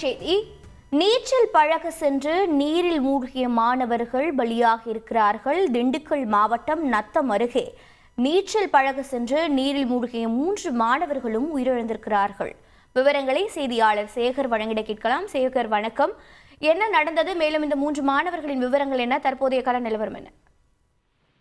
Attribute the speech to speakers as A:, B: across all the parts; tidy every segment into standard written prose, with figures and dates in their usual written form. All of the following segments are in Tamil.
A: செய்தி. நீச்சல் பழக சென்று நீரில் மூழ்கிய மாணவர்கள் பலியாக இருக்கிறார்கள். திண்டுக்கல் மாவட்டம் நத்தம் அருகே நீச்சல் பழக சென்று நீரில் மூழ்கிய 3 மாணவர்களும் உயிரிழந்திருக்கிறார்கள். விவரங்களை செய்தியாளர் சேகர் வழங்கிட கேட்கலாம். சேகர், வணக்கம். என்ன நடந்தது? மேலும் இந்த 3 மாணவர்களின் விவரங்கள் என்ன? தற்போதைய கள நிலவரம் என்ன?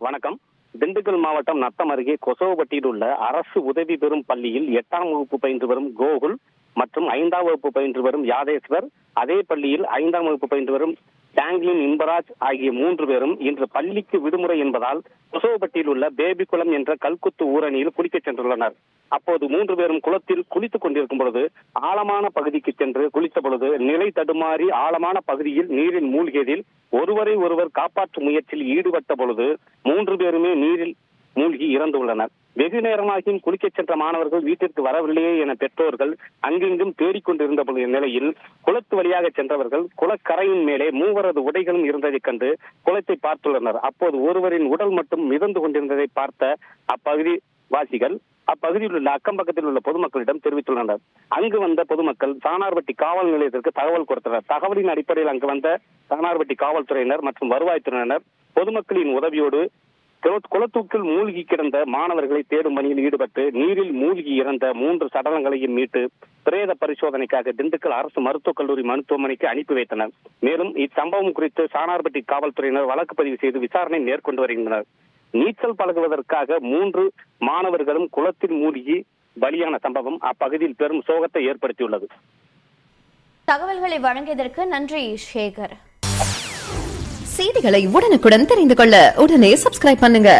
B: வணக்கம். திண்டுக்கல் மாவட்டம் நத்தம் அருகே கொசவப்பட்டியில் உள்ள அரசு உதவி பெறும் பள்ளியில் 8ஆம் வகுப்பு பயின்று வரும் கோகுல் மற்றும் 5ஆம் வகுப்பு பயின்று வரும் யாதேஸ்வர், அதே பள்ளியில் 5ஆம் வகுப்பு பயின்று வரும் ஜாங்லின் இன்பராஜ் ஆகிய 3 பேரும் இன்று பள்ளிக்கு விடுமுறை என்பதால் கொசவப்பட்டியில் உள்ள பேபிகுளம் என்ற கல்குத்து ஊரணியில் குளிக்கச் சென்றுள்ளனர். அப்போது 3 பேரும் குளத்தில் குளித்துக் கொண்டிருக்கும் பொழுது ஆழமான பகுதிக்கு சென்று குளித்த பொழுது நிலை தடுமாறி ஆழமான பகுதியில் நீரில் மூழ்கியதில் ஒருவரை ஒருவர் காப்பாற்றும் முயற்சியில் ஈடுபட்ட பொழுது 3 பேருமே நீரில் மூழ்கி இறந்துள்ளனர். வெகு நேரமாகியும் குளிக்கச் சென்ற மாணவர்கள் வீட்டிற்கு வரவில்லையே என பெற்றோர்கள் அங்கெங்கும் தேடிக்கொண்டிருந்த நிலையில் குளத்து வழியாக சென்றவர்கள் குளக்கரையின் மேலே 3 உடைகளும் இருந்ததைக் கண்டு குளத்தை பார்த்துள்ளனர். அப்போது ஒருவரின் உடல் மட்டும் மிதந்து கொண்டிருந்ததை பார்த்த அப்பகுதி வாசிகள் அப்பகுதியில் உள்ள அக்கம் பக்கத்தில் உள்ள பொதுமக்களிடம் தெரிவித்துள்ளனர். அங்கு வந்த பொதுமக்கள் சானார்பட்டி காவல் நிலையத்திற்கு தகவல் கொடுத்தனர். தகவலின் அடிப்படையில் அங்கு வந்த சானார்பட்டி காவல்துறையினர் மற்றும் வருவாய்த்துறையினர் பொதுமக்களின் உதவியோடு குளத்தூக்கில் மூழ்கி கிடந்த மாணவர்களை தேடும் பணியில் ஈடுபட்டு நீரில் மூழ்கி இறந்த 3 சடலங்களையும் மீட்டு பிரேத பரிசோதனைக்காக திண்டுக்கல் அரசு மருத்துவக் கல்லூரி மருத்துவமனைக்கு அனுப்பி வைத்தனர். மேலும் இச்சம்பவம் குறித்து சானார்பட்டி காவல்துறையினர் வழக்கு பதிவு செய்து விசாரணை மேற்கொண்டு வருகின்றனர். நீச்சல் பழகுவதற்காக 3 மாணவர்களும் குளத்தில் மூழ்கி பலியான சம்பவம் அப்பகுதியில் பெரும் சோகத்தை ஏற்படுத்தியுள்ளது.
A: தகவல்களை வழங்கியதற்கு நன்றி சேகர்.
C: செய்திகளை உடனுக்குடன் தெரிந்து கொள்ள உடனே சப்ஸ்கிரைப் பண்ணுங்க.